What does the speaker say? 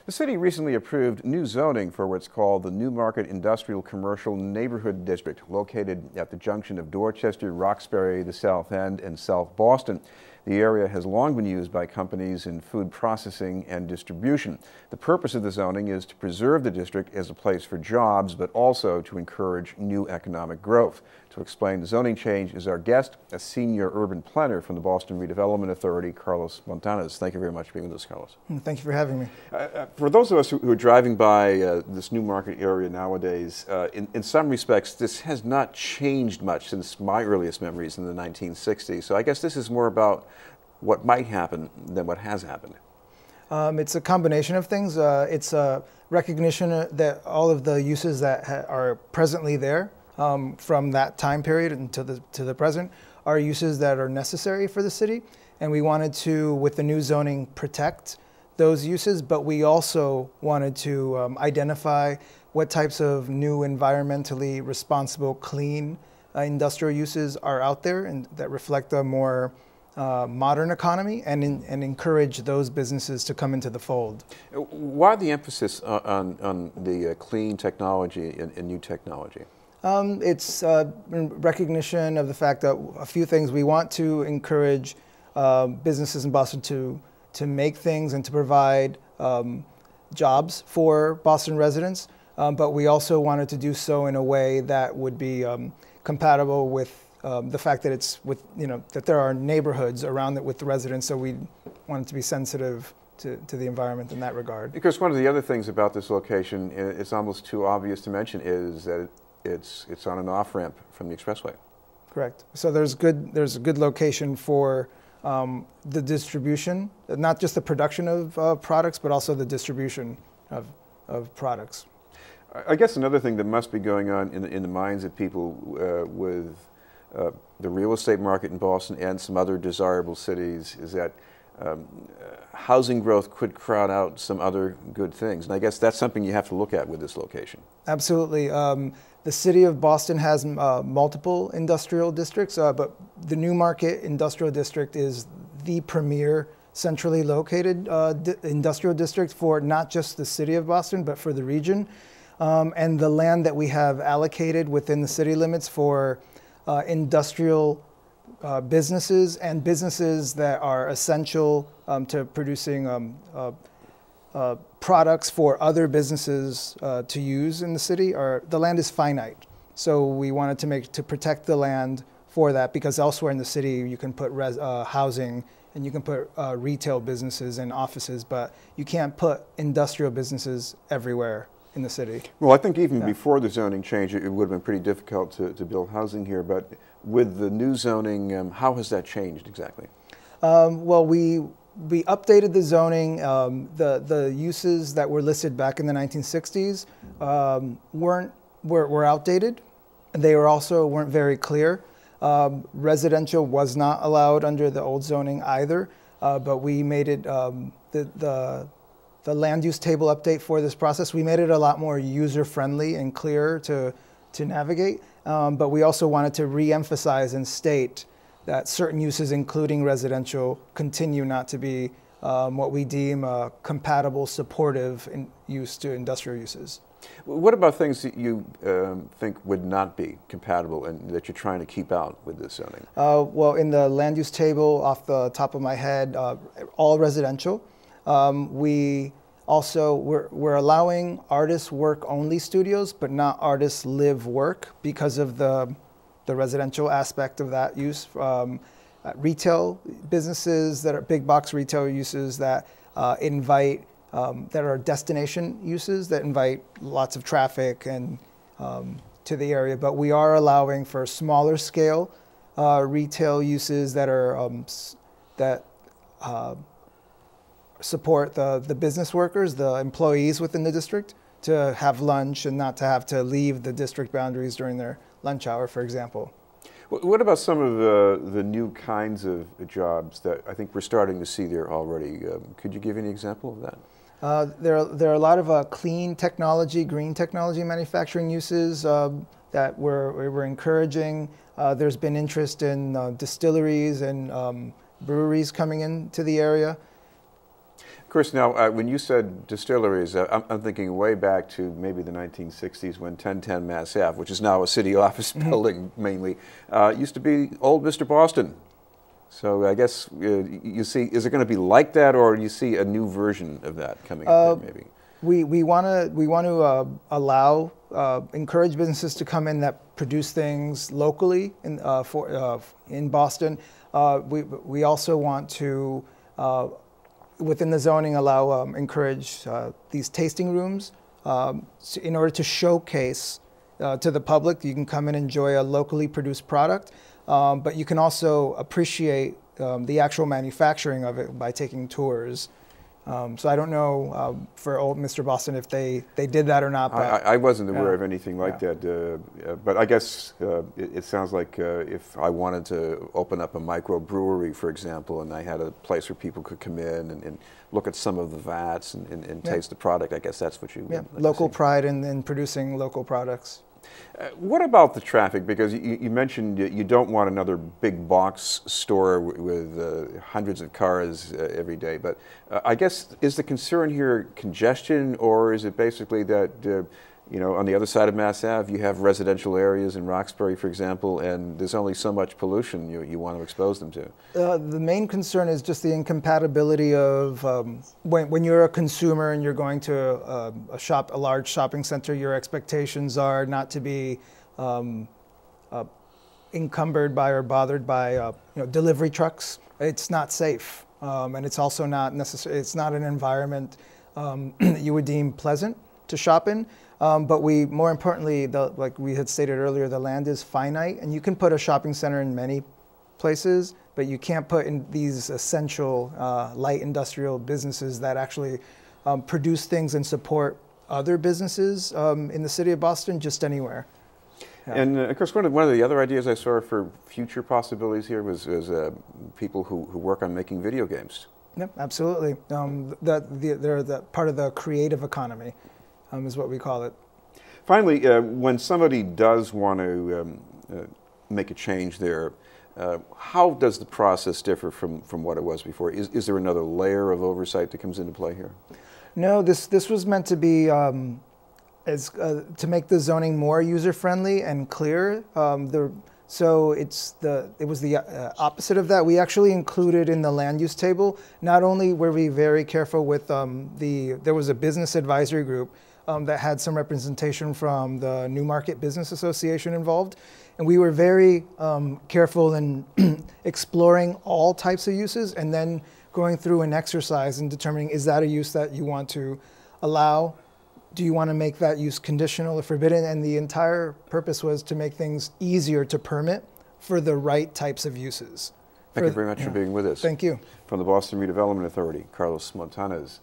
The city recently approved new zoning for what's called the Newmarket Industrial Commercial Neighborhood District, located at the junction of Dorchester, Roxbury, the South End, and South Boston. The area has long been used by companies in food processing and distribution. The purpose of the zoning is to preserve the district as a place for jobs, but also to encourage new economic growth. To explain the zoning change is our guest, a senior urban planner from the Boston Redevelopment Authority, Carlos Montanez. Thank you very much for being with us, Carlos. Thank you for having me. For those of us who are driving by this Newmarket area nowadays, in some respects, this has not changed much since my earliest memories in the 1960s. So I guess this is more about what might happen than what has happened. It's a combination of things. It's a recognition that all of the uses that are presently there from that time period and to the present are uses that are necessary for the city. And we wanted to, with the new zoning, protect those uses, but we also wanted to identify what types of new environmentally responsible, clean industrial uses are out there and that reflect a more modern economy and encourage those businesses to come into the fold. Why the emphasis on the clean technology and new technology? It's recognition of the fact that a few things. We want to encourage businesses in Boston to make things and to provide jobs for Boston residents, but we also wanted to do so in a way that would be compatible with the fact that that there are neighborhoods around it with the residents, so we wanted to be sensitive to the environment in that regard. Because one of the other things about this location, it's almost too obvious to mention, is that it's on an off-ramp from the expressway. Correct. So there's a good location for the distribution, not just the production of products, but also the distribution of products. I guess another thing that must be going on in the minds of people with the real estate market in Boston and some other desirable cities is that housing growth could crowd out some other good things. And I guess that's something you have to look at with this location. Absolutely. The city of Boston has multiple industrial districts, but the Newmarket Industrial District is the premier centrally located industrial district for not just the city of Boston, but for the region. And the land that we have allocated within the city limits for industrial businesses and businesses that are essential to producing products for other businesses to use in the city. The land is finite, so we wanted to protect the land for that, because elsewhere in the city you can put housing and you can put retail businesses and offices, but you can't put industrial businesses everywhere in the city. Well, I think even before the zoning change, it would have been pretty difficult to build housing here, but with the new zoning, how has that changed exactly? Well, we updated the zoning. The uses that were listed back in the 1960s were outdated. They weren't very clear. Residential was not allowed under the old zoning either, but we made it the land use table update for this process. We made it a lot more user-friendly and clearer to navigate, but we also wanted to re-emphasize and state that certain uses, including residential, continue not to be what we deem compatible, supportive use to industrial uses. What about things that you think would not be compatible and that you're trying to keep out with this zoning? Well, in the land use table, off the top of my head, all residential. We're allowing artist work only studios, but not artist live work because of the residential aspect of that use. Retail businesses that are big box retail uses that invite, that are destination uses that invite lots of traffic and to the area. But we are allowing for smaller scale retail uses that are support the business workers, the employees within the district, to have lunch and not to have to leave the district boundaries during their lunch hour, for example. What about some of the new kinds of jobs that I think we're starting to see there already? Could you give any example of that? There are a lot of clean technology, green technology manufacturing uses that we're encouraging. There's been interest in distilleries and breweries coming into the area. Chris, now when you said distilleries, I'm thinking way back to maybe the 1960s when 1010 Mass Ave, which is now a city office building mainly, used to be old Mr. Boston. So I guess you see, is it going to be like that, or do you see a new version of that coming up there, maybe? We want to allow encourage businesses to come in that produce things locally in Boston. We also want to within the zoning allow encourage these tasting rooms in order to showcase to the public. You can come and enjoy a locally produced product, but you can also appreciate the actual manufacturing of it by taking tours. So I don't know for old Mr. Boston if they did that or not. But I wasn't aware of anything like that. But I guess it sounds like if I wanted to open up a microbrewery, for example, and I had a place where people could come in and look at some of the vats and taste the product, I guess that's what you would like local pride in producing local products. What about the traffic? Because you mentioned you don't want another big box store with hundreds of cars every day. But I guess, is the concern here congestion, or is it basically that, on the other side of Mass Ave, you have residential areas in Roxbury, for example, and there's only so much pollution you want to expose them to? The main concern is just the incompatibility of when you're a consumer and you're going to a large shopping center, your expectations are not to be encumbered by or bothered by delivery trucks. It's not safe, and it's also not necessary. It's not an environment that you would deem pleasant to shop in. But more importantly, like we had stated earlier, the land is finite, and you can put a shopping center in many places, but you can't put in these essential light industrial businesses that actually produce things and support other businesses in the city of Boston, just anywhere. Yeah. And of course, one of the other ideas I saw for future possibilities here was people who work on making video games. Yep, absolutely. They're part of the creative economy. Is what we call it. Finally, when somebody does want to make a change there, how does the process differ from what it was before? Is there another layer of oversight that comes into play here? No, this was meant to be to make the zoning more user friendly and clear. So it was the opposite of that. We actually included in the land use table. Not only were we very careful with there was a business advisory group that had some representation from the Newmarket Business Association involved. And we were very careful in exploring all types of uses and then going through an exercise and determining, is that a use that you want to allow? Do you want to make that use conditional or forbidden? And the entire purpose was to make things easier to permit for the right types of uses. Thank you very much for being with us. Thank you. From the Boston Redevelopment Authority, Carlos Montanez.